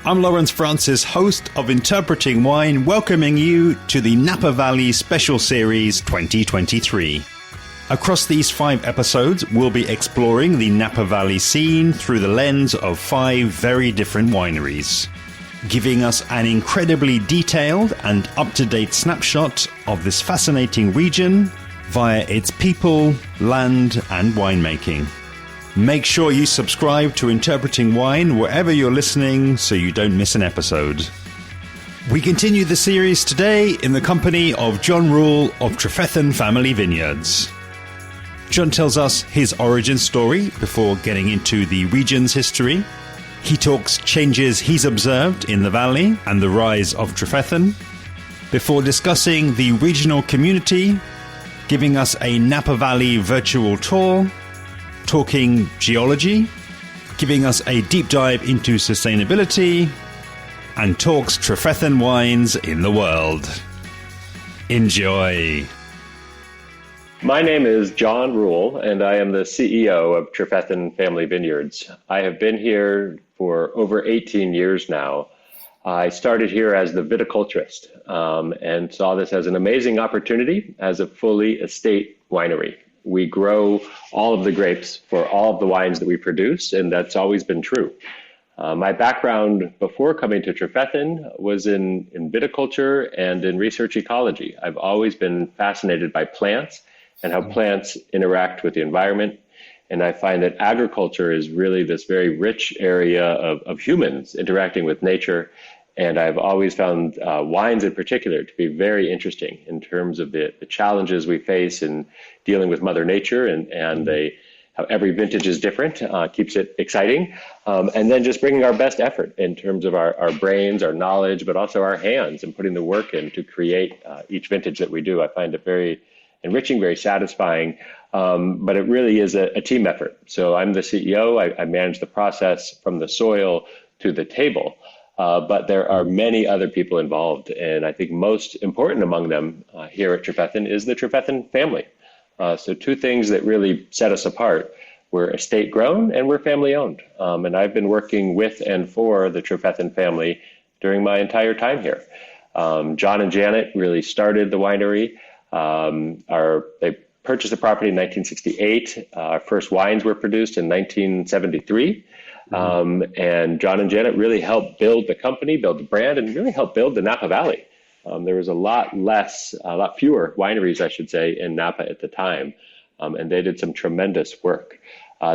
I'm Lawrence Francis, host of Interpreting Wine, welcoming you to the Napa Valley Special Series 2023. Across these 5 episodes, we'll be exploring the Napa Valley scene through the lens of 5 very different wineries, giving us an incredibly detailed and up-to-date snapshot of this fascinating region via its people, land, and winemaking. Make sure you subscribe to Interpreting Wine wherever you're listening so you don't miss an episode. We continue the series today in the company of Jon Ruel of Trefethen Family Vineyards. Jon tells us his origin story before getting into the region's history. He talks changes he's observed in the valley and the rise of Trefethen, before discussing the regional community, giving us a Napa Valley virtual tour, talking geology, giving us a deep dive into sustainability, and talks Trefethen wines in the world. Enjoy. My name is Jon Ruel, and I am the CEO of Trefethen Family Vineyards. I have been here for over 18 years now. I started here as the viticulturist and saw this as an amazing opportunity as a fully estate winery. We grow all of the grapes for all of the wines that we produce, and that's always been true. My background before coming to Trefethen was in viticulture and in research ecology. I've always been fascinated by plants and how plants interact with the environment. And I find that agriculture is really this very rich area of humans interacting with nature. And I've always found wines in particular to be very interesting in terms of the challenges we face in dealing with Mother Nature and how every vintage is different, keeps it exciting. And then just bringing our best effort in terms of our brains, our knowledge, but also our hands and putting the work in to create each vintage that we do. I find it very enriching, very satisfying, but it really is a team effort. So I'm the CEO, I manage the process from the soil to the table. But there are many other people involved, and I think most important among them here at Trefethen is the Trefethen family. So 2 things that really set us apart. We're estate grown and we're family owned. And I've been working with and for the Trefethen family during my entire time here. John and Janet really started the winery. They purchased the property in 1968. Our first wines were produced in 1973. And John and Janet really helped build the company, build the brand, and really helped build the Napa Valley. There was a lot fewer wineries, I should say, in Napa at the time, and they did some tremendous work.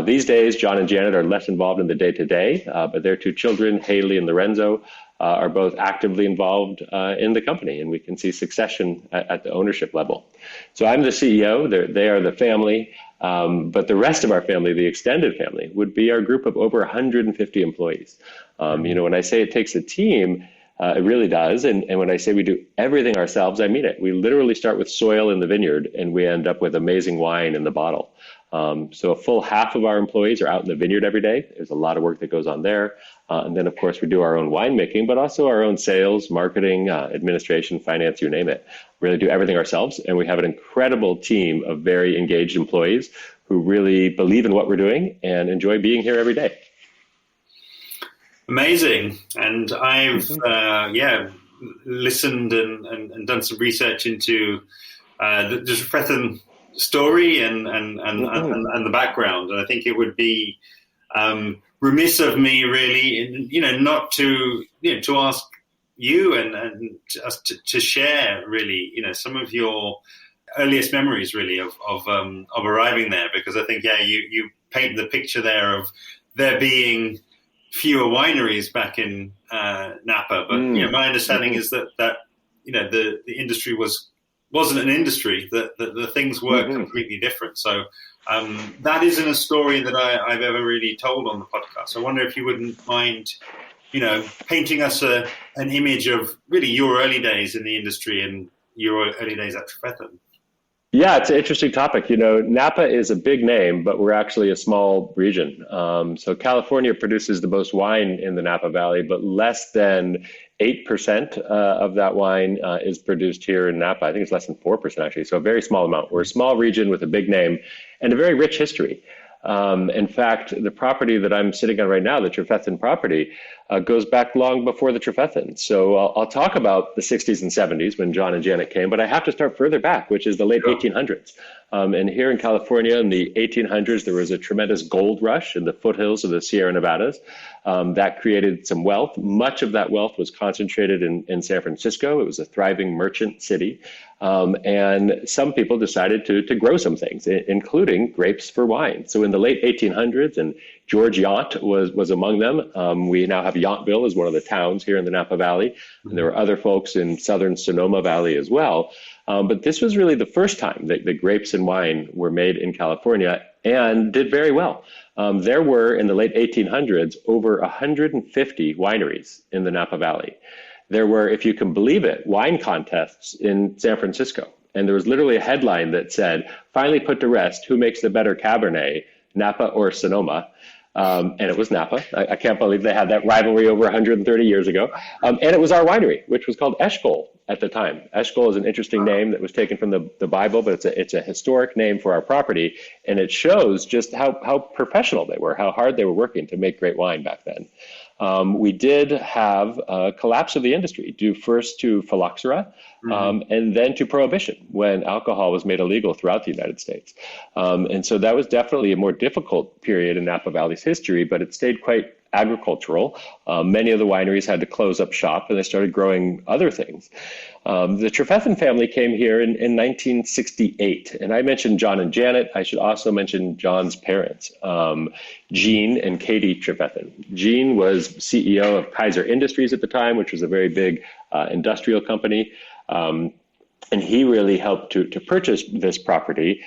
These days, John and Janet are less involved in the day-to-day, but their 2 children, Haley and Lorenzo, are both actively involved in the company, and we can see succession at the ownership level. So I'm the CEO, they are the family, but the rest of our family, the extended family, would be our group of over 150 employees. When I say it takes a team, it really does. And when I say we do everything ourselves, I mean it. We literally start with soil in the vineyard and we end up with amazing wine in the bottle. So a full half of our employees are out in the vineyard every day. There's a lot of work that goes on there. And then, of course, we do our own winemaking, but also our own sales, marketing, administration, finance, you name it. We really do everything ourselves. And we have an incredible team of very engaged employees who really believe in what we're doing and enjoy being here every day. Amazing. And I've, listened and done some research into the Trefethen story and the background. And I think it would be remiss of me really, not to ask you and us to share really, some of your earliest memories really of arriving there, because I think, you paint the picture there of there being fewer wineries back in Napa, but my understanding is that the industry wasn't an industry, that the things were completely different. So that isn't a story that I've ever really told on the podcast. I wonder if you wouldn't mind, painting us an image of really your early days in the industry and your early days at Trefethen. Yeah, it's an interesting topic. Napa is a big name, but we're actually a small region. So California produces the most wine in the Napa Valley, but less than 8% of that wine is produced here in Napa. I think it's less than 4% actually. So a very small amount. We're a small region with a big name and a very rich history. In fact, the property that I'm sitting on right now, the Trefethen property, goes back long before the Trefethen. So I'll talk about the 60s and 70s when John and Janet came, but I have to start further back, which is the late 1800s. And here in California in the 1800s, there was a tremendous gold rush in the foothills of the Sierra Nevadas that created some wealth. Much of that wealth was concentrated in San Francisco. It was a thriving merchant city. And some people decided to grow some things, including grapes for wine. So in the late 1800s, and George Yount was among them. We now have Yountville as one of the towns here in the Napa Valley. And there were other folks in southern Sonoma Valley as well. But this was really the first time that the grapes and wine were made in California and did very well. There were, in the late 1800s, over 150 wineries in the Napa Valley. There were, if you can believe it, wine contests in San Francisco. And there was literally a headline that said, "Finally put to rest, who makes the better Cabernet, Napa or Sonoma?" And it was Napa. I can't believe they had that rivalry over 130 years ago. And it was our winery, which was called Eshkol at the time. Eshkol is an interesting name that was taken from the Bible, but it's a historic name for our property. And it shows just how professional they were, how hard they were working to make great wine back then. We did have a collapse of the industry due first to phylloxera and then to prohibition when alcohol was made illegal throughout the United States. And so that was definitely a more difficult period in Napa Valley's history, but it stayed quite agricultural. Many of the wineries had to close up shop and they started growing other things. The Trefethen family came here in 1968. And I mentioned John and Janet. I should also mention John's parents, Gene and Katie Trefethen. Gene was CEO of Kaiser Industries at the time, which was a very big industrial company. And he really helped to purchase this property,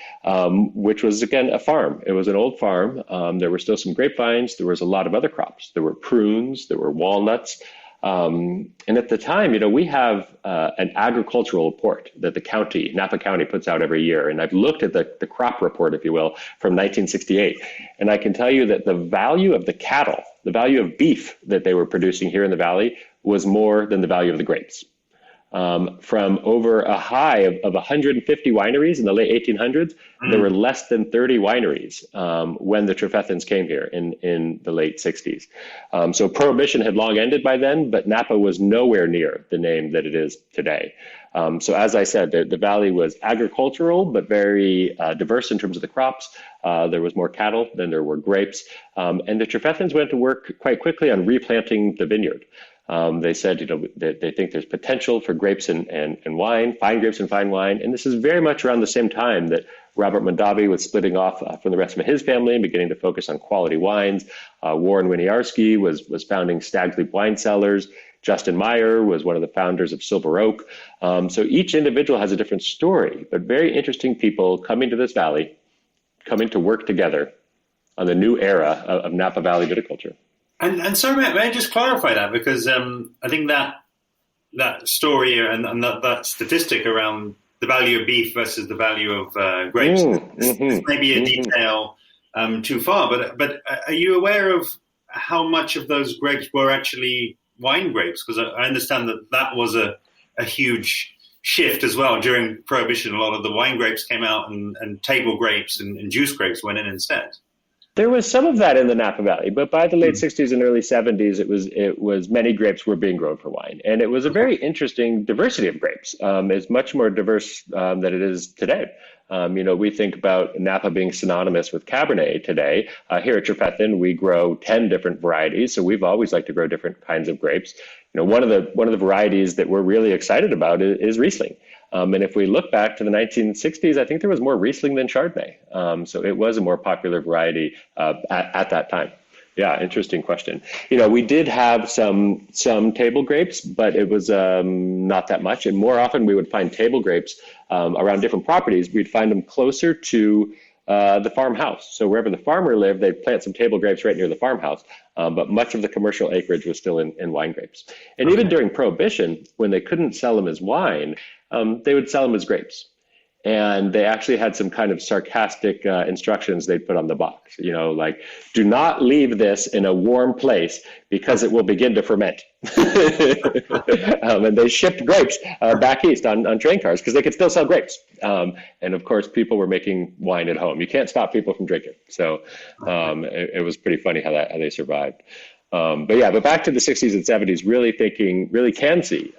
which was, again, a farm. It was an old farm. There were still some grapevines. There was a lot of other crops. There were prunes. There were walnuts. And at the time, we have an agricultural report that the county, Napa County, puts out every year. And I've looked at the crop report, if you will, from 1968. And I can tell you that the value of the cattle, the value of beef that they were producing here in the valley was more than the value of the grapes. From over a high of 150 wineries in the late 1800s, there were less than 30 wineries when the Trefethens came here in the late 60s. So Prohibition had long ended by then, but Napa was nowhere near the name that it is today. So as I said, the valley was agricultural, but very diverse in terms of the crops. There was more cattle than there were grapes. And the Trefethens went to work quite quickly on replanting the vineyard. They said, they think there's potential for grapes and wine, fine grapes and fine wine. And this is very much around the same time that Robert Mondavi was splitting off from the rest of his family and beginning to focus on quality wines. Warren Winiarski was founding Stag's Leap Wine Cellars. Justin Meyer was one of the founders of Silver Oak. So each individual has a different story, but very interesting people coming to this valley, coming to work together on the new era of Napa Valley viticulture. And so may I just clarify that, because I think that story and that statistic around the value of beef versus the value of grapes is maybe a detail too far, but are you aware of how much of those grapes were actually wine grapes? Because I understand that was a huge shift as well during Prohibition. A lot of the wine grapes came out and table grapes and juice grapes went in instead. There was some of that in the Napa Valley, but by the late 60s and early 70s, it was many grapes were being grown for wine. And it was a very interesting diversity of grapes. It's much more diverse than it is today. We think about Napa being synonymous with Cabernet today. Here at Trefethen, we grow 10 different varieties. So we've always liked to grow different kinds of grapes. One of the varieties that we're really excited about is Riesling. And if we look back to the 1960s, I think there was more Riesling than Chardonnay. So it was a more popular variety at that time. Yeah, interesting question. We did have some table grapes, but it was not that much. And more often we would find table grapes around different properties. We'd find them closer to the farmhouse. So wherever the farmer lived, they'd plant some table grapes right near the farmhouse. But much of the commercial acreage was still in wine grapes. And even during Prohibition, when they couldn't sell them as wine, they would sell them as grapes. And they actually had some kind of sarcastic instructions they'd put on the box, like, do not leave this in a warm place because it will begin to ferment. And they shipped grapes back east on train cars because they could still sell grapes. And of course, people were making wine at home. You can't stop people from drinking. So it was pretty funny how they survived. But back to the 60s and 70s, really can see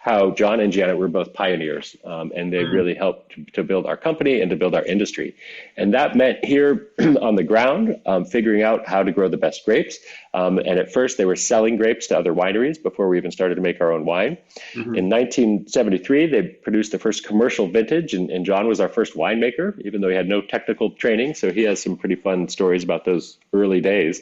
how John and Janet were both pioneers, and they really helped to build our company and to build our industry. And that meant here on the ground, figuring out how to grow the best grapes. And at first they were selling grapes to other wineries before we even started to make our own wine. In 1973, they produced the first commercial vintage, and John was our first winemaker, even though he had no technical training. So he has some pretty fun stories about those early days.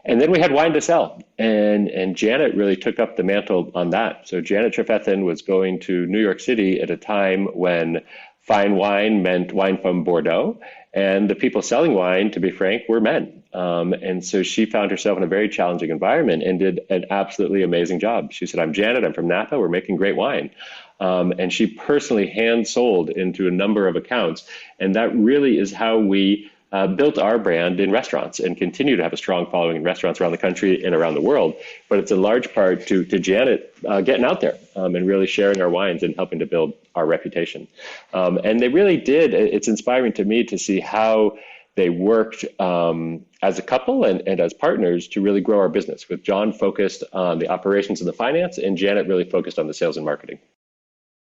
And then we had wine to sell, and Janet really took up the mantle on that. So Janet Trefethen was going to New York City at a time when fine wine meant wine from Bordeaux, and the people selling wine, to be frank, were men. And so she found herself in a very challenging environment and did an absolutely amazing job. She said, "I'm Janet, I'm from Napa, we're making great wine." And she personally hand sold into a number of accounts. And that really is how we built our brand in restaurants and continue to have a strong following in restaurants around the country and around the world. But it's in large part to Janet getting out there and really sharing our wines and helping to build our reputation. And they really did. It's inspiring to me to see how they worked as a couple and as partners to really grow our business, with John focused on the operations and the finance, and Janet really focused on the sales and marketing.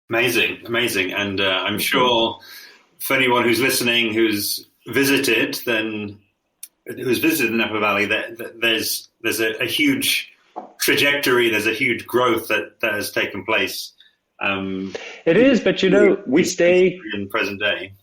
Amazing. And I'm sure for anyone who's listening, who's visited the Napa Valley, there's a huge trajectory, there's a huge growth that has taken place. It is, but we stay in present day.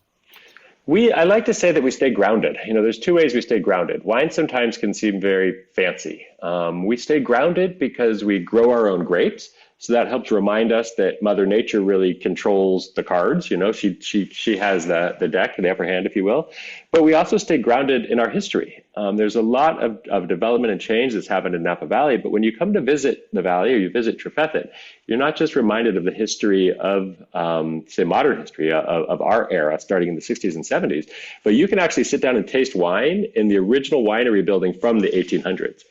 I like to say that we stay grounded. There's two ways we stay grounded. Wine sometimes can seem very fancy. We stay grounded because we grow our own grapes. So that helps remind us that Mother Nature really controls the cards. She has the deck, the upper hand, if you will. But we also stay grounded in our history. There's a lot of development and change that's happened in Napa Valley. But when you come to visit the valley or you visit Trefethen, you're not just reminded of the history of, say, modern history of our era, starting in the 60s and 70s, but you can actually sit down and taste wine in the original winery building from the 1800s.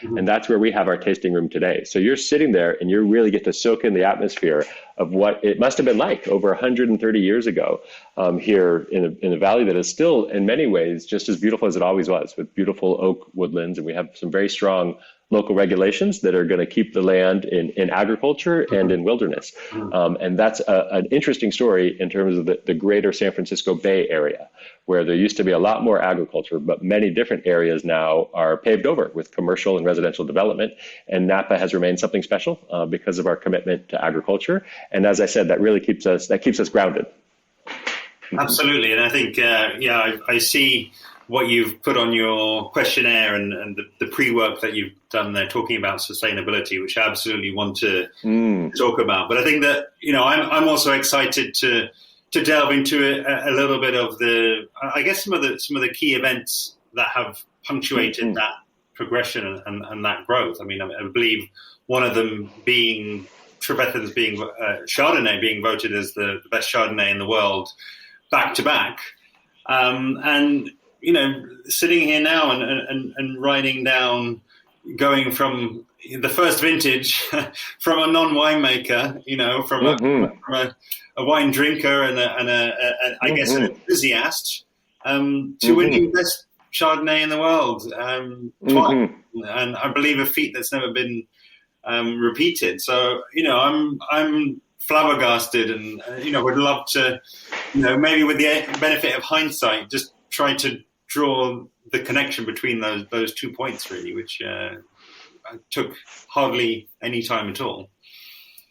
And that's where we have our tasting room today. So you're sitting there and you really get to soak in the atmosphere of what it must have been like over 130 years ago here in a valley that is still, in many ways, just as beautiful as it always was, with beautiful oak woodlands. And we have some very strong local regulations that are going to keep the land in agriculture and in wilderness. And that's an interesting story in terms of the greater San Francisco Bay Area, where there used to be a lot more agriculture, but many different areas now are paved over with commercial and residential development. And Napa has remained something special because of our commitment to agriculture. And as I said, that really keeps us grounded. Absolutely. And I think, I see what you've put on your questionnaire and the pre-work that you've done there, talking about sustainability, which I absolutely want to talk about. But I think that, I'm also excited to delve into a little bit of some of the key events that have punctuated that progression and that growth. I mean, I believe one of them being Trefethen's Chardonnay being voted as the best Chardonnay in the world back to back. And sitting here now and writing down, going from the first vintage from a non-winemaker, from a wine drinker and I guess an enthusiast, to winning best Chardonnay in the world twice, and I believe a feat that's never been repeated. So I'm flabbergasted, and would love to, maybe with the benefit of hindsight, just try to draw the connection between those 2 points, really, which took hardly any time at all.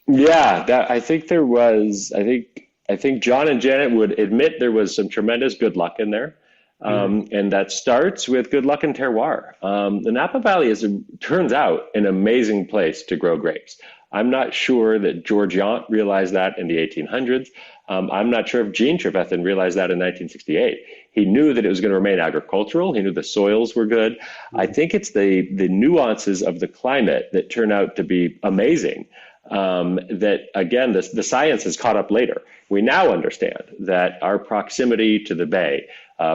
Yeah, I think there was. I think John and Janet would admit there was some tremendous good luck in there, and that starts with good luck and terroir. The Napa Valley turns out an amazing place to grow grapes. I'm not sure that George Yant realized that in the 1800s. I'm not sure if Jean Trefethen realized that in 1968. He knew that it was going to remain agricultural. He knew the soils were good. I think it's the nuances of the climate that turn out to be amazing. That, again, the science has caught up later. We now understand that our proximity to the bay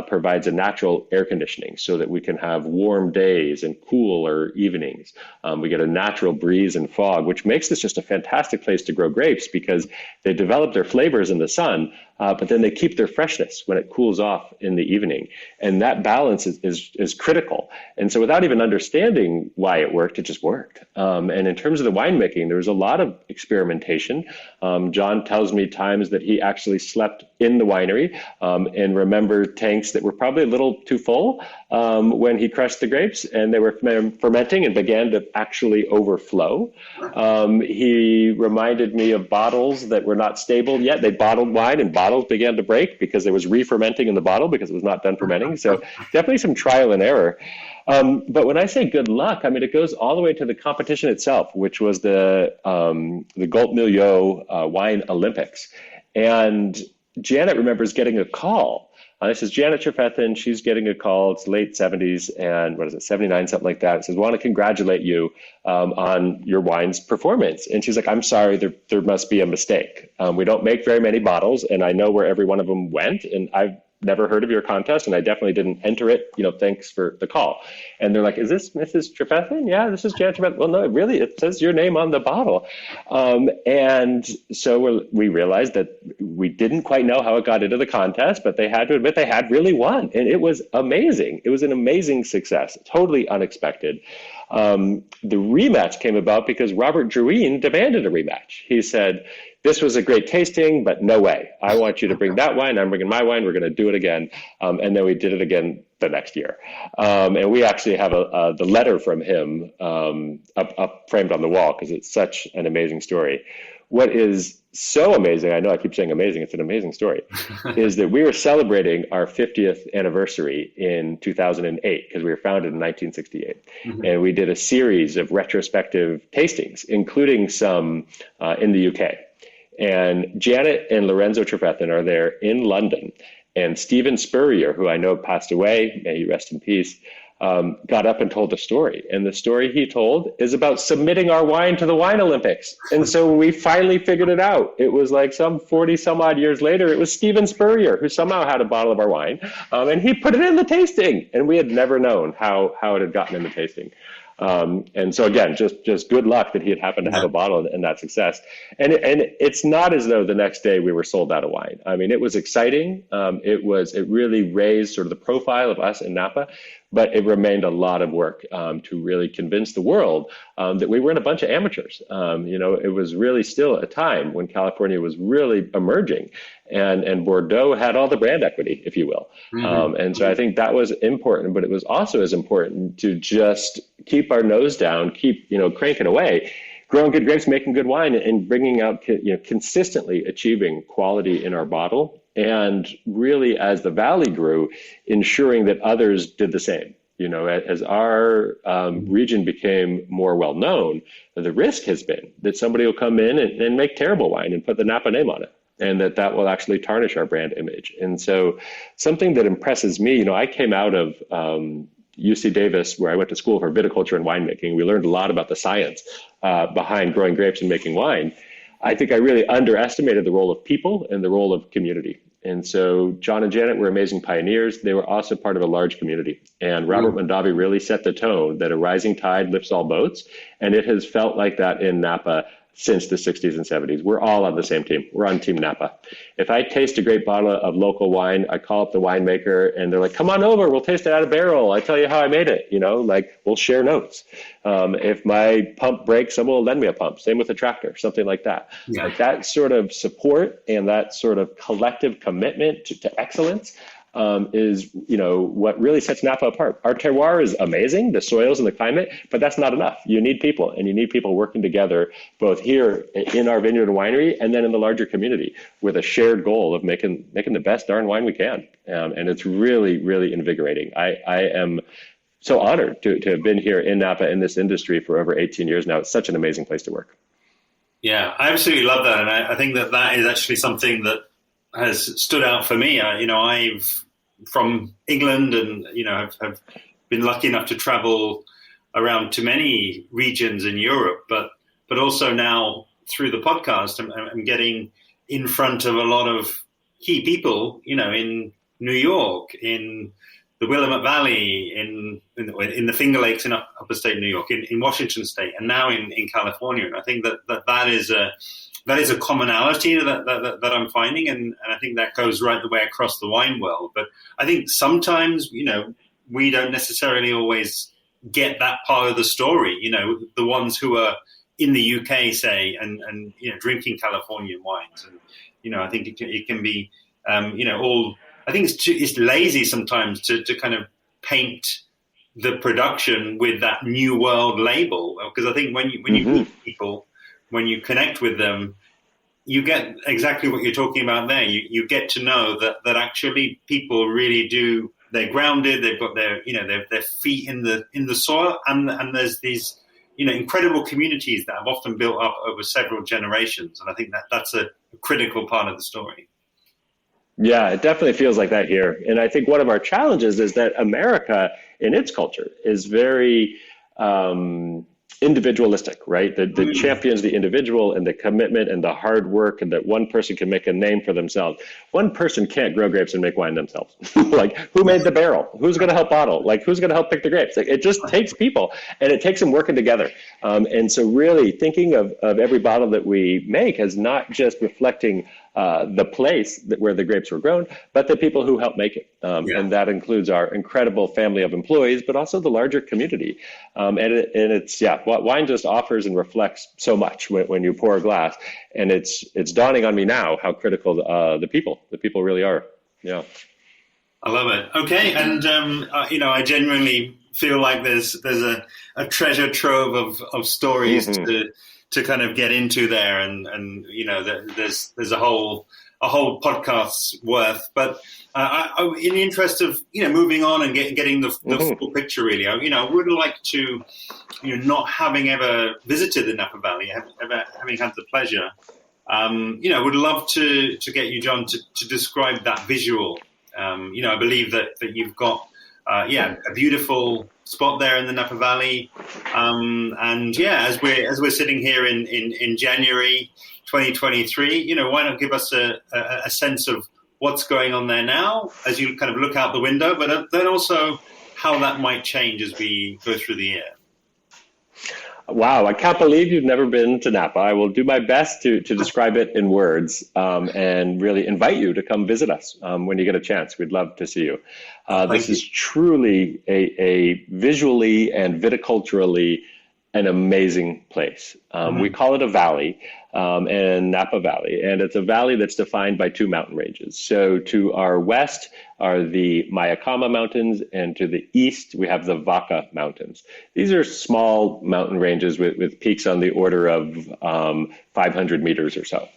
provides a natural air conditioning so that we can have warm days and cooler evenings. We get a natural breeze and fog, which makes this just a fantastic place to grow grapes because they develop their flavors in the sun, but then they keep their freshness when it cools off in the evening. And that balance is critical. And so without even understanding why it worked, it just worked. And in terms of the winemaking, there was a lot of experimentation. John tells me times that he actually slept in the winery and remembered tanks that were probably a little too full when he crushed the grapes, and they were fermenting and began to actually overflow. He reminded me of bottles that were not stable yet. They bottled wine and bottles began to break because there was re-fermenting in the bottle because it was not done fermenting. So definitely some trial and error. But when I say good luck, I mean, it goes all the way to the competition itself, which was the Gulp Milieu Wine Olympics. And Janet remembers getting a call. This is Janet Trefethen. She's getting a call. It's late 70s and 79, something like that. It says, want to congratulate you on your wine's performance. And she's like, I'm sorry, there must be a mistake. We don't make very many bottles, and I know where every one of them went. And I've never heard of your contest, and I definitely didn't enter it. Thanks for the call. And they're like, is this Mrs. Trefethen? Yeah, this is Janet Trefethen. Well, no, really, it says your name on the bottle. And so we realized that we didn't quite know how it got into the contest, but they had to admit they had really won. And it was amazing. It was an amazing success, totally unexpected. The rematch came about because Robert Drouin demanded a rematch. He said, this was a great tasting, but no way. I want you to bring that wine. I'm bringing my wine. We're going to do it again. And then we did it again the next year. And we actually have the letter from him up framed on the wall because it's such an amazing story. What is so amazing, I know I keep saying amazing, it's an amazing story, is that we were celebrating our 50th anniversary in 2008 because we were founded in 1968. Mm-hmm. And we did a series of retrospective tastings, including some in the UK. And Janet and Lorenzo Trefethen are there in London. And Stephen Spurrier, who I know passed away, may he rest in peace, got up and told a story. And the story he told is about submitting our wine to the Wine Olympics. And so we finally figured it out. It was like some 40 some odd years later, it was Stephen Spurrier who somehow had a bottle of our wine. And he put it in the tasting. And we had never known how it had gotten in the tasting. And so again, just good luck that he had happened to have a bottle and that success. And it's not as though the next day we were sold out of wine. I mean, it was exciting. It really raised sort of the profile of us in Napa, but it remained a lot of work to really convince the world that we weren't a bunch of amateurs. It was really still a time when California was really emerging, and Bordeaux had all the brand equity, if you will. Mm-hmm. And so I think that was important, but it was also as important to just keep our nose down, keep cranking away, growing good grapes, making good wine, and bringing out consistently achieving quality in our bottle. And really, as the valley grew, ensuring that others did the same. As our region became more well known, the risk has been that somebody will come in and make terrible wine and put the Napa name on it, and that will actually tarnish our brand image. And so something that impresses me, I came out of UC Davis, where I went to school for viticulture and winemaking. We learned a lot about the science behind growing grapes and making wine. I think I really underestimated the role of people and the role of community. And so John and Janet were amazing pioneers. They were also part of a large community. And Robert Mondavi really set the tone that a rising tide lifts all boats. And it has felt like that in Napa since the 60s and 70s. We're all on the same team. We're on Team Napa. If I taste a great bottle of local wine, I call up the winemaker and they're like, come on over, we'll taste it out of barrel. I tell you how I made it, we'll share notes. If my pump breaks, someone will lend me a pump. Same with a tractor, something like that. Yeah. Like that sort of support and that sort of collective commitment to excellence is what really sets Napa apart. Our terroir is amazing, the soils and the climate, but that's not enough. You need people, and you need people working together, both here in our vineyard and winery, and then in the larger community, with a shared goal of making the best darn wine we can. And it's really, really invigorating. I am so honored to have been here in Napa in this industry for over 18 years now. It's such an amazing place to work. Yeah, I absolutely love that, and I think that is actually something that has stood out for me. I've from England, and have been lucky enough to travel around to many regions in Europe, but also now through the podcast, I'm getting in front of a lot of key people, in New York, in the Willamette Valley, in the Finger Lakes in upstate New York, in Washington State, and now in California. And I think that is that is a commonality that I'm finding, and I think that goes right the way across the wine world. But I think sometimes, we don't necessarily always get that part of the story. The ones who are in the UK, say, and drinking Californian wines, and I think it can be all. I think it's lazy sometimes to kind of paint the production with that New World label, because I think when you meet people, when you connect with them, you get exactly what you're talking about there. You get to know that actually people really do. They're grounded. They've got their feet in the soil, and there's these incredible communities that have often built up over several generations. And I think that's a critical part of the story. Yeah, it definitely feels like that here. And I think one of our challenges is that America in its culture is very individualistic, right? The champions the individual and the commitment and the hard work, and that one person can make a name for themselves. One person can't grow grapes and make wine themselves. Like, who made the barrel? Who's going to help bottle? Like, who's going to help pick the grapes? Like, it just takes people, and it takes them working together. And so really thinking of every bottle that we make as not just reflecting the place where the grapes were grown, but the people who help make it. And that includes our incredible family of employees, but also the larger community. Wine just offers and reflects so much when you pour a glass. And it's dawning on me now how critical the people really are. Yeah. I love it. Okay. And, I genuinely feel like there's a treasure trove of stories to kind of get into there, and there's a whole podcast's worth. But in the interest of moving on and getting the full picture, really, I would like to, not having ever visited the Napa Valley, having had the pleasure, would love to get you, John, to describe that visual. I believe that you've got a beautiful spot there in the Napa Valley, as we're sitting here in January 2023, why not give us a sense of what's going on there now as you kind of look out the window, but then also how that might change as we go through the year. Wow, I can't believe you've never been to Napa. I will do my best to describe it in words, and really invite you to come visit us when you get a chance. We'd love to see you. This is truly a visually and viticulturally an amazing place. We call it a valley, in Napa Valley, and it's a valley that's defined by two mountain ranges. So to our west are the Mayakama Mountains, and to the east we have the Vaca Mountains. These are small mountain ranges with peaks on the order of 500 meters or so.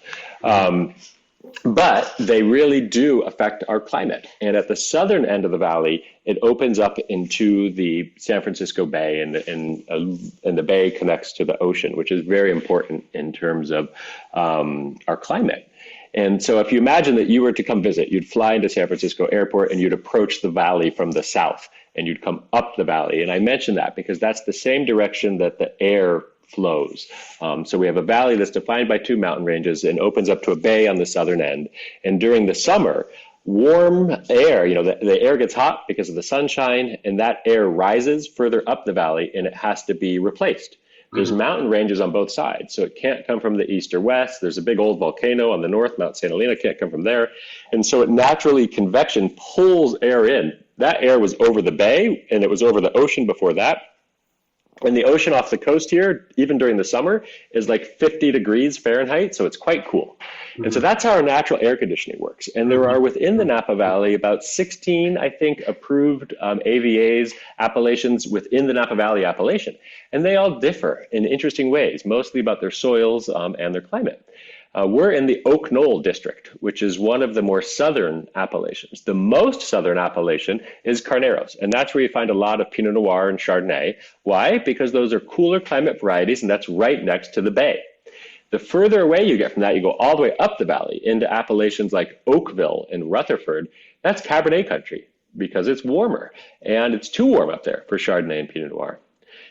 But they really do affect our climate. And at the southern end of the valley, it opens up into the San Francisco Bay, and the bay connects to the ocean, which is very important in terms of our climate. And so if you imagine that you were to come visit, you'd fly into San Francisco Airport and you'd approach the valley from the south, and you'd come up the valley. And I mention that because that's the same direction that the air flows. So we have a valley that's defined by two mountain ranges and opens up to a bay on the southern end. And during the summer, warm air, the air gets hot because of the sunshine, and that air rises further up the valley, and it has to be replaced. There's mountain ranges on both sides, so it can't come from the east or west. There's a big old volcano on the north, Mount St. Helena, can't come from there. And so it naturally, convection pulls air in. That air was over the bay, and it was over the ocean before that. And the ocean off the coast here, even during the summer, is like 50 degrees Fahrenheit, so it's quite cool. And so that's how our natural air conditioning works. And there are within the Napa Valley about 16, I think, approved AVAs, appellations within the Napa Valley appellation. And they all differ in interesting ways, mostly about their soils and their climate. We're in the Oak Knoll district, which is one of the more southern appellations. The most southern appellation is Carneros, and that's where you find a lot of Pinot Noir and Chardonnay. Why? Because those are cooler climate varieties, and that's right next to the bay. The further away you get from that, you go all the way up the valley into appellations like Oakville and Rutherford. That's Cabernet country because it's warmer, and it's too warm up there for Chardonnay and Pinot Noir.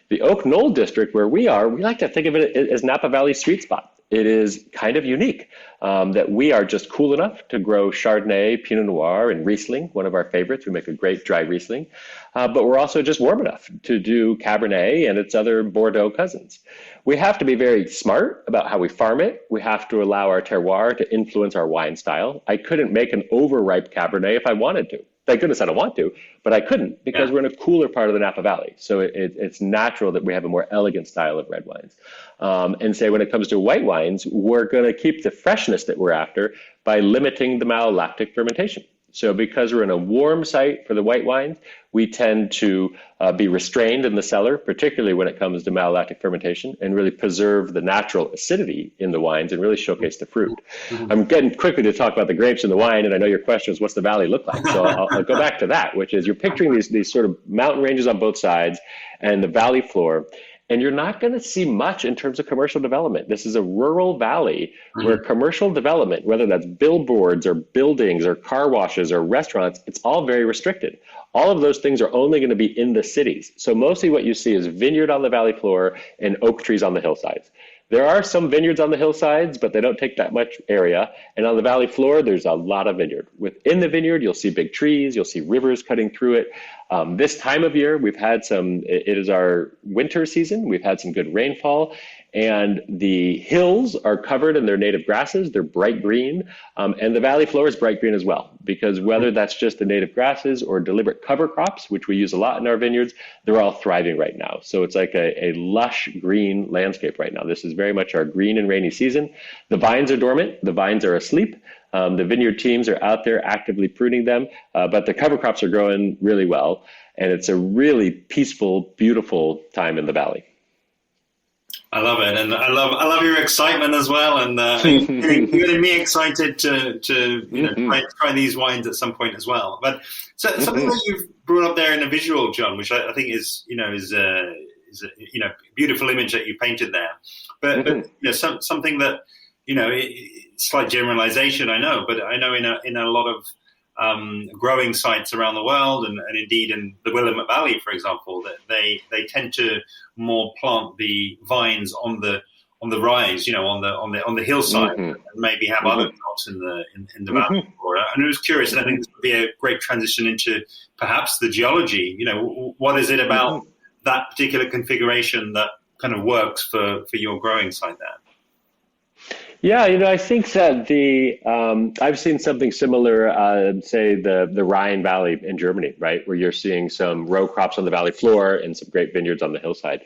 The Oak Knoll district, where we are, we like to think of it as Napa Valley's sweet spot. It is kind of unique that we are just cool enough to grow Chardonnay, Pinot Noir, and Riesling, one of our favorites. We make a great dry Riesling. But we're also just warm enough to do Cabernet and its other Bordeaux cousins. We have to be very smart about how we farm it. We have to allow our terroir to influence our wine style. I couldn't make an overripe Cabernet if I wanted to. Thank goodness I don't want to, but I couldn't because we're in a cooler part of the Napa Valley. So it's natural that we have a more elegant style of red wines. And say when it comes to white wines, we're going to keep the freshness that we're after by limiting the malolactic fermentation. So because we're in a warm site for the white wines, we tend to be restrained in the cellar, particularly when it comes to malolactic fermentation, and really preserve the natural acidity in the wines and really showcase the fruit. I'm getting quickly to talk about the grapes and the wine, and I know your question is, what's the valley look like? So I'll go back to that, which is you're picturing these sort of mountain ranges on both sides and the valley floor. And you're not going to see much in terms of commercial development. This is a rural valley where commercial development, whether that's billboards or buildings or car washes or restaurants, it's all very restricted. All of those things are only going to be in the cities. So mostly what you see is vineyard on the valley floor and oak trees on the hillsides. There are some vineyards on the hillsides, but they don't take that much area. And on the valley floor, there's a lot of vineyard. Within the vineyard, you'll see big trees, you'll see rivers cutting through it. This time of year, we've had it is our winter season. We've had some good rainfall, and the hills are covered in their native grasses. They're bright green, and the valley floor is bright green as well, because whether that's just the native grasses or deliberate cover crops, which we use a lot in our vineyards, they're all thriving right now. So it's like a lush green landscape right now. This is very much our green and rainy season. The vines are dormant. The vines are asleep. The vineyard teams are out there actively pruning them, but the cover crops are growing really well. And it's a really peaceful, beautiful time in the valley. I love it, and I love your excitement as well, and you're getting me excited to try these wines at some point as well. But something that you've brought up there in a visual, John, which I think is a beautiful image that you painted there. But something that slight generalization, I know, but I know in a lot of growing sites around the world, and indeed in the Willamette Valley, for example, that they tend to more plant the vines on the rise, on the hillside, and maybe have other crops in the valley floor. And I was curious, and I think this would be a great transition into perhaps the geology. What is it about that particular configuration that kind of works for your growing site there? Yeah, I think that I've seen something similar, say the Rhine Valley in Germany, right, where you're seeing some row crops on the valley floor and some great vineyards on the hillside.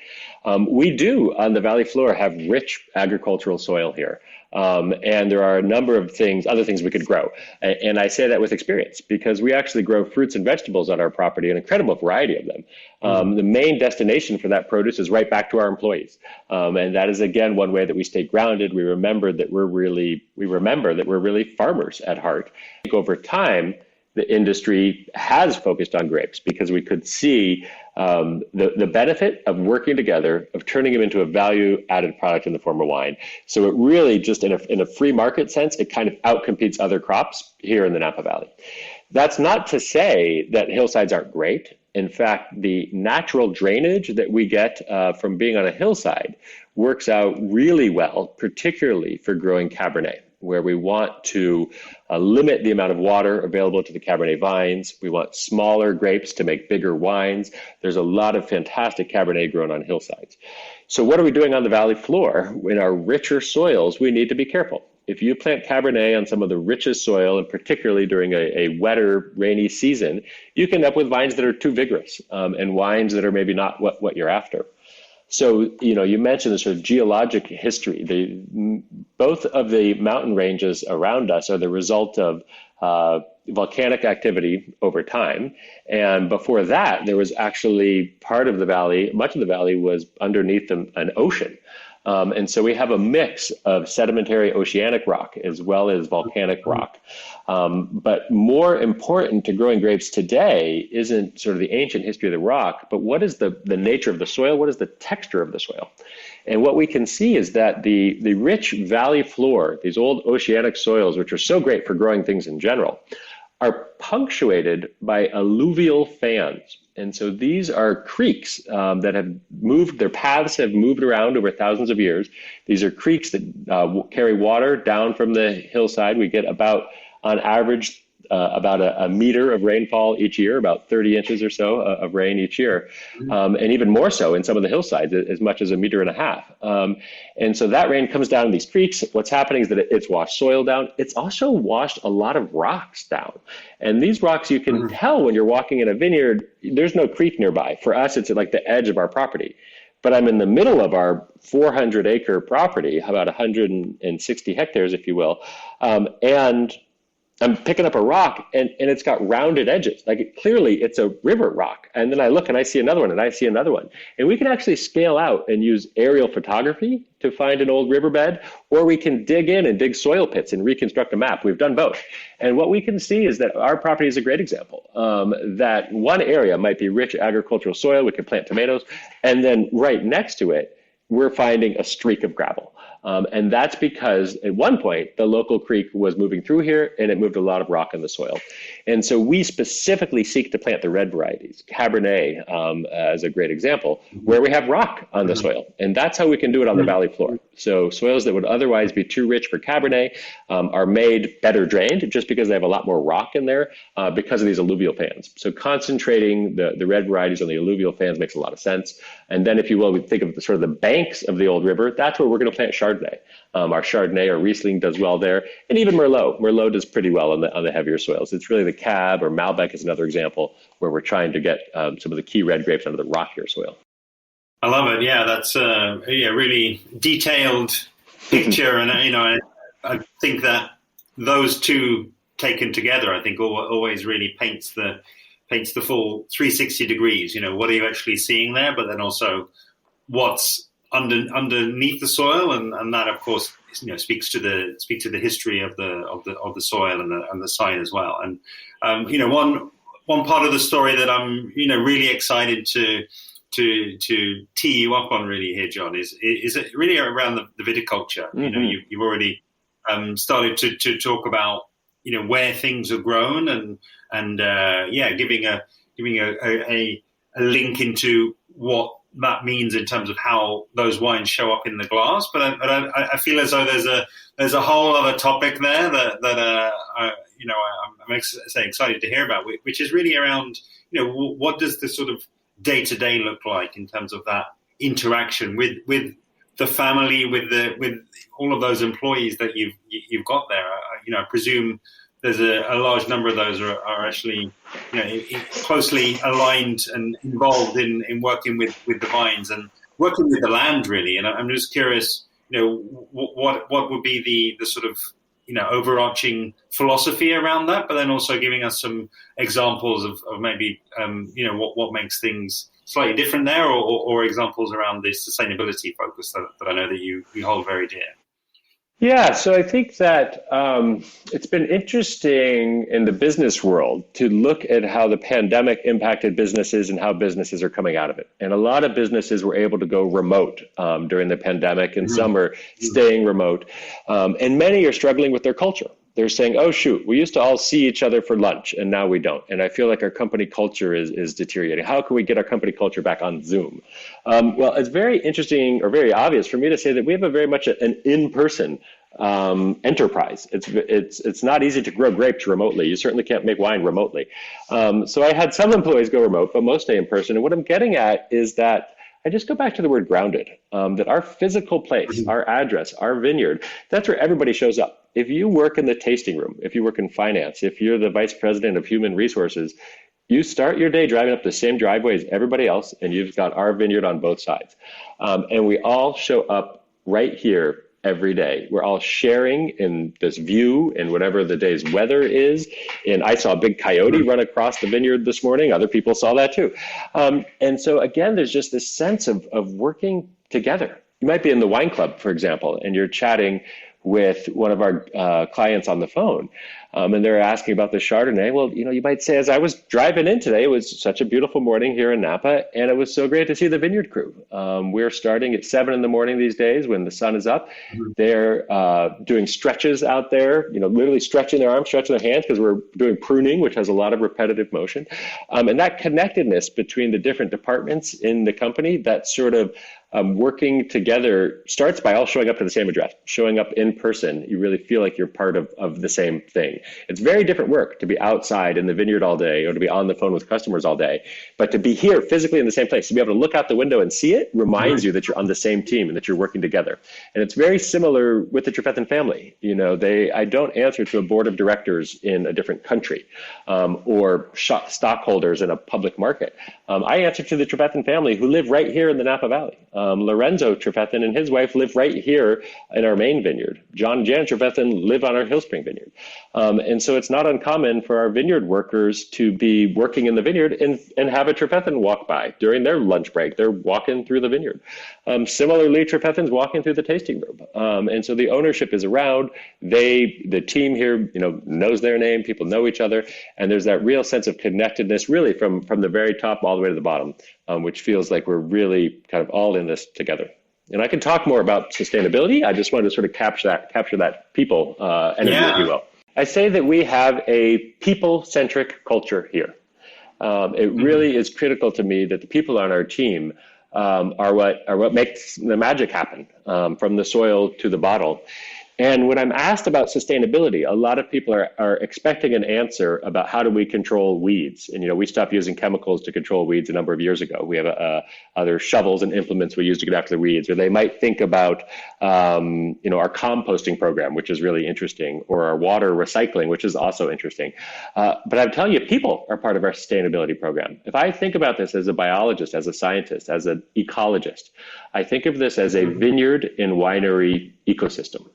We do on the valley floor have rich agricultural soil here. And there are a number of other things we could grow. And I say that with experience because we actually grow fruits and vegetables on our property, an incredible variety of them. The main destination for that produce is right back to our employees. And that is, again, one way that we stay grounded. We remember that we're really farmers at heart. Over time, the industry has focused on grapes because we could see the benefit of working together, of turning them into a value-added product in the form of wine. So it really just, in a free market sense, it kind of outcompetes other crops here in the Napa Valley. That's not to say that hillsides aren't great. In fact, the natural drainage that we get from being on a hillside works out really well, particularly for growing Cabernet, where we want to limit the amount of water available to the Cabernet vines. We want smaller grapes to make bigger wines. There's a lot of fantastic Cabernet grown on hillsides. So what are we doing on the valley floor? In our richer soils, we need to be careful. If you plant Cabernet on some of the richest soil, and particularly during a wetter, rainy season, you can end up with vines that are too vigorous and wines that are maybe not what you're after. So, you mentioned the sort of geologic history. Both of the mountain ranges around us are the result of volcanic activity over time. And before that, there was actually part of the valley, much of the valley was underneath an ocean. And so we have a mix of sedimentary oceanic rock as well as volcanic rock. But more important to growing grapes today isn't sort of the ancient history of the rock, but what is the nature of the soil? What is the texture of the soil? And what we can see is that the rich valley floor, these old oceanic soils, which are so great for growing things in general, are punctuated by alluvial fans. And so these are creeks that have moved, their paths have moved around over thousands of years. These are creeks that carry water down from the hillside. We get about, on average, about a meter of rainfall each year, about 30 inches or so of rain each year, and even more so in some of the hillsides, as much as a meter and a half. And so that rain comes down in these creeks. What's happening is that it's washed soil down. It's also washed a lot of rocks down. And these rocks, you can tell when you're walking in a vineyard, there's no creek nearby. For us, it's at like the edge of our property. But I'm in the middle of our 400-acre property, about 160 hectares, if you will, and I'm picking up a rock, and it's got rounded edges. Like clearly, it's a river rock. And then I look, and I see another one, and I see another one. And we can actually scale out and use aerial photography to find an old riverbed, or we can dig in and dig soil pits and reconstruct a map. We've done both. And what we can see is that our property is a great example, that one area might be rich agricultural soil. We can plant tomatoes. And then right next to it, we're finding a streak of gravel. And that's because at one point, the local creek was moving through here and it moved a lot of rock in the soil. And so we specifically seek to plant the red varieties, Cabernet as a great example, where we have rock on the soil. And that's how we can do it on the valley floor. So soils that would otherwise be too rich for Cabernet are made better drained just because they have a lot more rock in there because of these alluvial fans. So concentrating the red varieties on the alluvial fans makes a lot of sense. And then if you will, we think of sort of the banks of the old river, that's where we're going to plant Chardonnay. Our Chardonnay or Riesling does well there, and even Merlot. Merlot does pretty well on the heavier soils. It's really the Cab or Malbec is another example where we're trying to get some of the key red grapes onto the rockier soil. I love it. Yeah, that's a really detailed picture, and I think that those two taken together, I think always really paints the full 360 degrees. What are you actually seeing there, but then also what's underneath the soil, and that of course speaks to the history of the soil and the site as well. And one part of the story that I'm really excited to tee you up on really here, John, is it really around the viticulture. You've already started to talk about where things are grown and giving a link into what that means in terms of how those wines show up in the glass. But I feel as though there's a whole other topic there that I'm excited to hear about, which is really around what does the sort of day-to-day look like in terms of that interaction with the family, with all of those employees that you've got there. I presume there's a large number of those are actually closely aligned and involved in working with the vines and working with the land, really. And I'm just curious, what would be the sort of overarching philosophy around that, but then also giving us some examples of maybe what makes things slightly different there, or examples around the sustainability focus that I know that you hold very dear. Yeah, so I think that it's been interesting in the business world to look at how the pandemic impacted businesses and how businesses are coming out of it. And a lot of businesses were able to go remote during the pandemic, and some are staying remote. And many are struggling with their culture. They're saying, oh, shoot, we used to all see each other for lunch, and now we don't. And I feel like our company culture is deteriorating. How can we get our company culture back on Zoom? Well, it's very interesting or very obvious for me to say that we have a very much an in-person enterprise. It's not easy to grow grapes remotely. You certainly can't make wine remotely. So I had some employees go remote, but most stay in person. And what I'm getting at is that I just go back to the word grounded, that our physical place, our address, our vineyard, that's where everybody shows up. If you work in the tasting room, if you work in finance, if you're the vice president of human resources, you start your day driving up the same driveway as everybody else, and you've got our vineyard on both sides. And we all show up right here every day. We're all sharing in this view and whatever the day's weather is. And I saw a big coyote run across the vineyard this morning. Other people saw that too. And so again, there's just this sense of working together. You might be in the wine club, for example, and you're chatting with one of our clients on the phone, and they're asking about the Chardonnay. Well, you might say, as I was driving in today, it was such a beautiful morning here in Napa, and it was so great to see the vineyard crew. We're starting at 7 a.m. these days when the sun is up. They're doing stretches out there, literally stretching their arms, stretching their hands, because we're doing pruning, which has a lot of repetitive motion. And that connectedness between the different departments in the company, that sort of working together starts by all showing up to the same address, showing up in person. You really feel like you're part of the same thing. thing. It's very different work to be outside in the vineyard all day or to be on the phone with customers all day. But to be here physically in the same place, to be able to look out the window and see it reminds you that you're on the same team and that you're working together. And it's very similar with the Trefethen family. I don't answer to a board of directors in a different country or stockholders in a public market. I answer to the Trefethen family who live right here in the Napa Valley. Lorenzo Trefethen and his wife live right here in our main vineyard. John and Jan Trefethen live on our Hill Spring vineyard. And so it's not uncommon for our vineyard workers to be working in the vineyard and have a Trefethen walk by during their lunch break. They're walking through the vineyard. Similarly, Trefethen's walking through the tasting room. And so the ownership is around. The team here, knows their name. People know each other. And there's that real sense of connectedness, really from the very top all the way to the bottom, which feels like we're really kind of all in this together. And I can talk more about sustainability. I just wanted to sort of capture that people energy, if you will. I say that we have a people-centric culture here. It really is critical to me that the people on our team are what makes the magic happen, from the soil to the bottle. And when I'm asked about sustainability, a lot of people are expecting an answer about how do we control weeds. And, we stopped using chemicals to control weeds a number of years ago. We have other shovels and implements we use to get after the weeds. Or they might think about, our composting program, which is really interesting, or our water recycling, which is also interesting. But I'm telling you, people are part of our sustainability program. If I think about this as a biologist, as a scientist, as an ecologist, I think of this as a vineyard and winery ecosystem.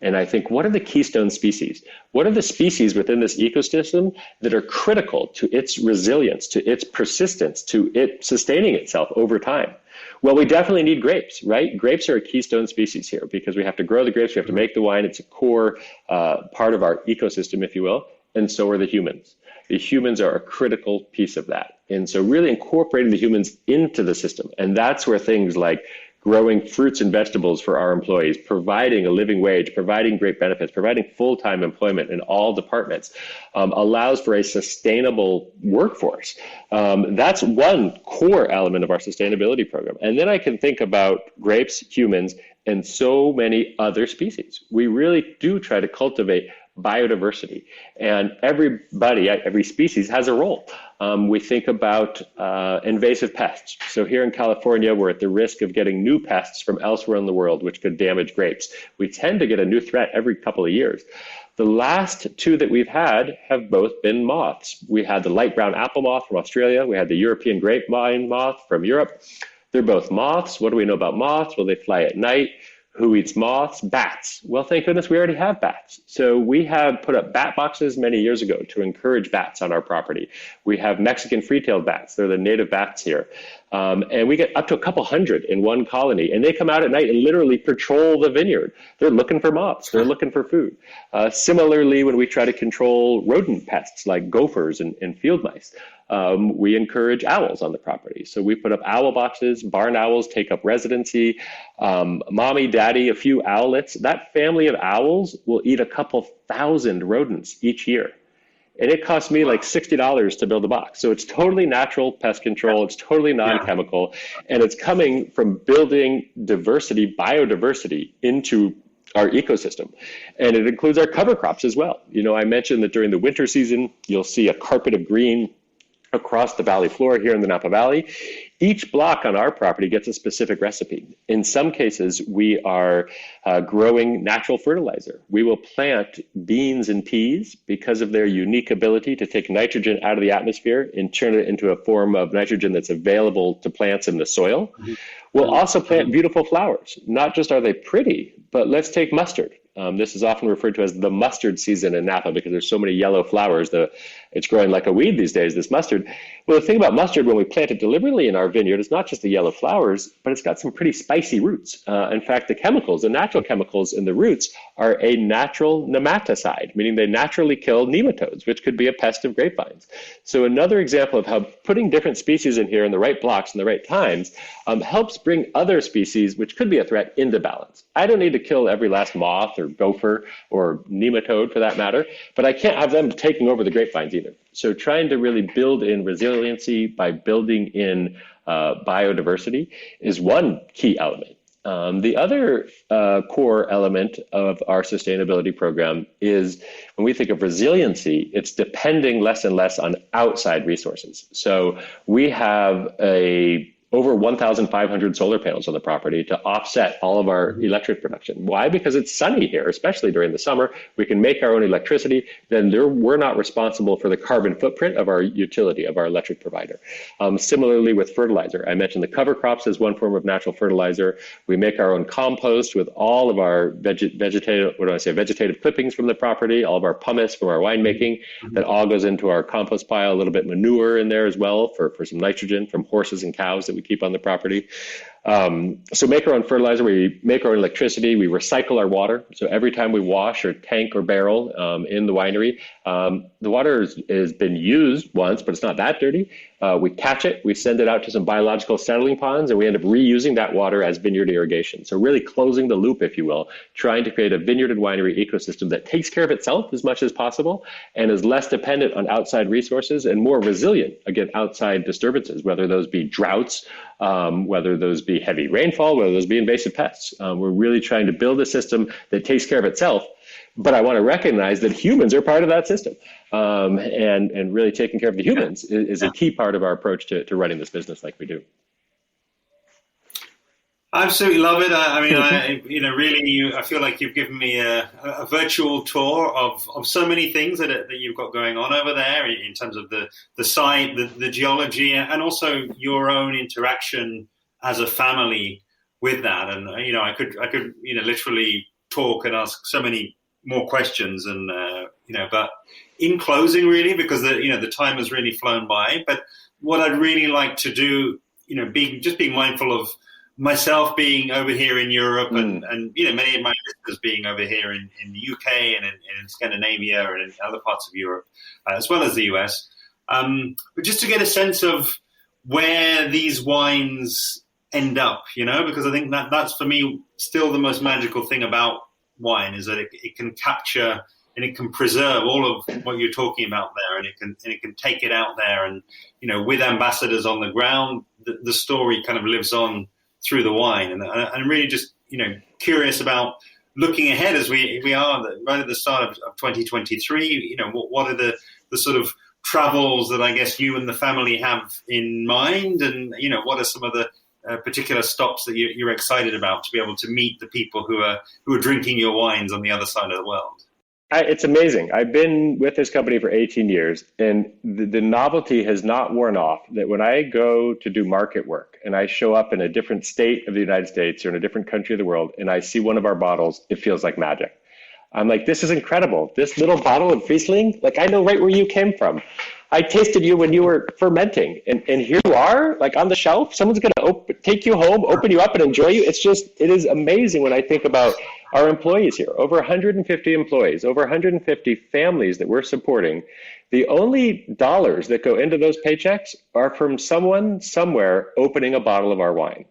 And I think, what are the keystone species? What are the species within this ecosystem that are critical to its resilience, to its persistence, to it sustaining itself over time? Well, we definitely need grapes, right? Grapes are a keystone species here because we have to grow the grapes, we have to make the wine. It's a core part of our ecosystem, if you will, and so are the humans. The humans are a critical piece of that. And so really incorporating the humans into the system. And that's where things like growing fruits and vegetables for our employees, providing a living wage, providing great benefits, providing full-time employment in all departments, allows for a sustainable workforce. That's one core element of our sustainability program. And then I can think about grapes, humans, and so many other species. We really do try to cultivate biodiversity, and every species has a role. We think about invasive pests. So here in California, we're at the risk of getting new pests from elsewhere in the world, which could damage grapes. We tend to get a new threat every couple of years. The last two that we've had have both been moths. We had the light brown apple moth from Australia. We had the European grapevine moth from Europe. They're both moths. What do we know about moths? Well, they fly at night. Who eats moths? Bats. Well, thank goodness we already have bats. So we have put up bat boxes many years ago to encourage bats on our property. We have Mexican free-tailed bats. They're the native bats here. And we get up to a couple hundred in one colony, and they come out at night and literally patrol the vineyard. They're looking for moths. They're looking for food. Similarly, when we try to control rodent pests like gophers and field mice, we encourage owls on the property. So we put up owl boxes. Barn owls take up residency. Mommy, daddy, a few owlets. That family of owls will eat a couple thousand rodents each year. And it costs me like $60 to build a box. So it's totally natural pest control. It's totally non-chemical. And it's coming from building diversity, biodiversity into our ecosystem. And it includes our cover crops as well. I mentioned that during the winter season, you'll see a carpet of green across the valley floor here in the Napa Valley. Each block on our property gets a specific recipe. In some cases, we are growing natural fertilizer. We will plant beans and peas because of their unique ability to take nitrogen out of the atmosphere and turn it into a form of nitrogen that's available to plants in the soil. We'll also plant beautiful flowers. Not just are they pretty, but let's take mustard. This is often referred to as the mustard season in Napa because there's so many yellow flowers. It's growing like a weed these days, this mustard. Well, the thing about mustard, when we plant it deliberately in our vineyard, it's not just the yellow flowers, but it's got some pretty spicy roots. In fact, the natural chemicals in the roots are a natural nematicide, meaning they naturally kill nematodes, which could be a pest of grapevines. So another example of how putting different species in here in the right blocks and the right times helps bring other species, which could be a threat, into balance. I don't need to kill every last moth or gopher or nematode for that matter, but I can't have them taking over the grapevines either. So trying to really build in resiliency by building in biodiversity is one key element. The other core element of our sustainability program is when we think of resiliency, it's depending less and less on outside resources. So we have over 1,500 solar panels on the property to offset all of our electric production. Why? Because it's sunny here, especially during the summer. We can make our own electricity. Then we're not responsible for the carbon footprint of our utility, of our electric provider. Similarly with fertilizer, I mentioned the cover crops as one form of natural fertilizer. We make our own compost with all of our vegetative clippings from the property, all of our pumice from our winemaking. That all goes into our compost pile, a little bit manure in there as well for some nitrogen from horses and cows that we keep on the property. So make our own fertilizer, we make our own electricity, we recycle our water. So every time we wash or tank or barrel in the winery, the water has been used once, but it's not that dirty. We catch it, we send it out to some biological settling ponds, and we end up reusing that water as vineyard irrigation. So really closing the loop, if you will, trying to create a vineyard and winery ecosystem that takes care of itself as much as possible and is less dependent on outside resources and more resilient against outside disturbances, whether those be droughts, whether those be heavy rainfall, whether those be invasive pests. We're really trying to build a system that takes care of itself. But I want to recognize that humans are part of that system. And really taking care of the humans is a key part of our approach to running this business like we do. I absolutely love it. I feel like you've given me a virtual tour of so many things that you've got going on over there in terms of the site, the geology, and also your own interaction as a family with that. And I could literally talk and ask so many more questions, and but in closing, really, because the time has really flown by. But what I'd really like to do, being mindful of myself being over here in Europe, and many of my listeners being over here in the UK and in Scandinavia and in other parts of Europe, as well as the US, but just to get a sense of where these wines end up, because I think that's for me still the most magical thing about wine, is that it can capture and it can preserve all of what you're talking about there, and it can take it out there, and with ambassadors on the ground, the story kind of lives on through the wine. And I'm really just curious about looking ahead as we are right at the start of 2023. What are the sort of travels that I guess you and the family have in mind, and what are some of the particular stops that you're excited about to be able to meet the people who are drinking your wines on the other side of the world? It's amazing. I've been with this company for 18 years, and the novelty has not worn off. That when I go to do market work and I show up in a different state of the United States or in a different country of the world, and I see one of our bottles, it feels like magic. I'm like, this is incredible. This little bottle of Riesling, like I know right where you came from. I tasted you when you were fermenting, and here you are, like on the shelf. Someone's going to take you home, open you up, and enjoy you. It is amazing when I think about our employees here. Over 150 employees, over 150 families that we're supporting. The only dollars that go into those paychecks are from someone somewhere opening a bottle of our wine.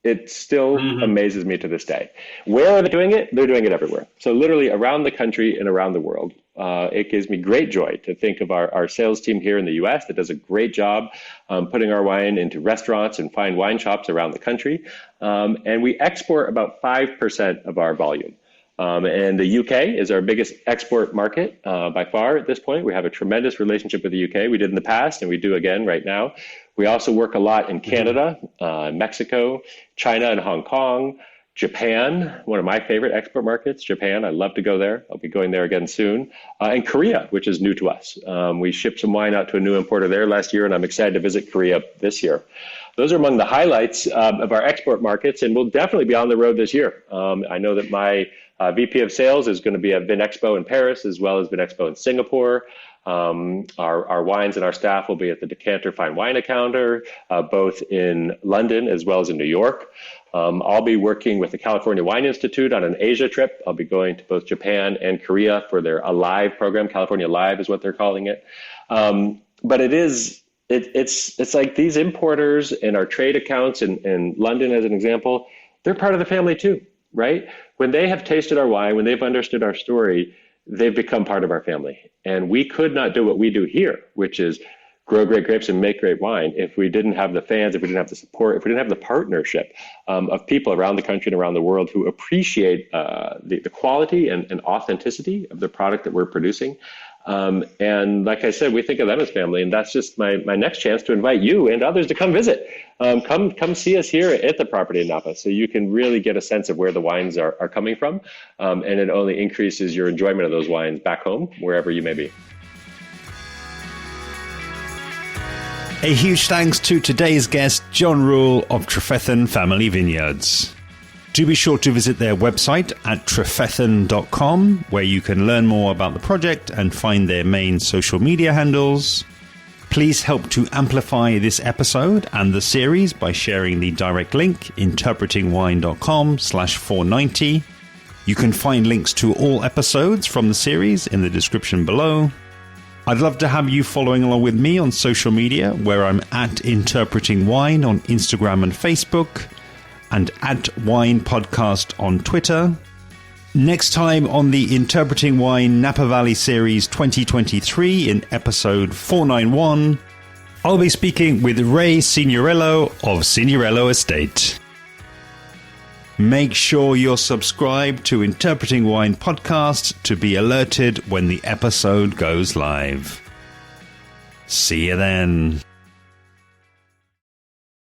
It still amazes me to this day. Where are they doing it? They're doing it everywhere. So literally around the country and around the world. It gives me great joy to think of our sales team here in the US that does a great job putting our wine into restaurants and fine wine shops around the country. And we export about 5% of our volume. And the UK is our biggest export market by far at this point. We have a tremendous relationship with the UK. We did in the past, and we do again right now. We also work a lot in Canada, Mexico, China and Hong Kong, Japan, one of my favorite export markets, Japan. I love to go there. I'll be going there again soon. And Korea, which is new to us. We shipped some wine out to a new importer there last year, and I'm excited to visit Korea this year. Those are among the highlights of our export markets, and we'll definitely be on the road this year. I know that my VP of Sales is going to be at Vinexpo in Paris, as well as Vinexpo in Singapore. Our wines and our staff will be at the Decanter Fine Wine Encounter, both in London as well as in New York. I'll be working with the California Wine Institute on an Asia trip. I'll be going to both Japan and Korea for their Alive program. California Alive is what they're calling it. But it's like these importers and our trade accounts in London, as an example, they're part of the family too, right? When they have tasted our wine, when they've understood our story, they've become part of our family. And we could not do what we do here, which is grow great grapes and make great wine if we didn't have the fans, if we didn't have the support, if we didn't have the partnership of people around the country and around the world who appreciate the quality and authenticity of the product that we're producing. And like I said, we think of them as family, and that's just my next chance to invite you and others to come visit. Come see us here at the property in Napa, so you can really get a sense of where the wines are coming from, and it only increases your enjoyment of those wines back home, wherever you may be. A huge thanks to today's guest, Jon Ruel of Trefethen Family Vineyards. Do be sure to visit their website at trefethen.com, where you can learn more about the project and find their main social media handles. Please help to amplify this episode and the series by sharing the direct link, interpretingwine.com/490. You can find links to all episodes from the series in the description below. I'd love to have you following along with me on social media, where I'm at Interpreting Wine on Instagram and Facebook, and at Wine Podcast on Twitter. Next time on the Interpreting Wine Napa Valley Series 2023 in episode 491, I'll be speaking with Ray Signorello of Signorello Estate. Make sure you're subscribed to Interpreting Wine Podcast to be alerted when the episode goes live. See you then.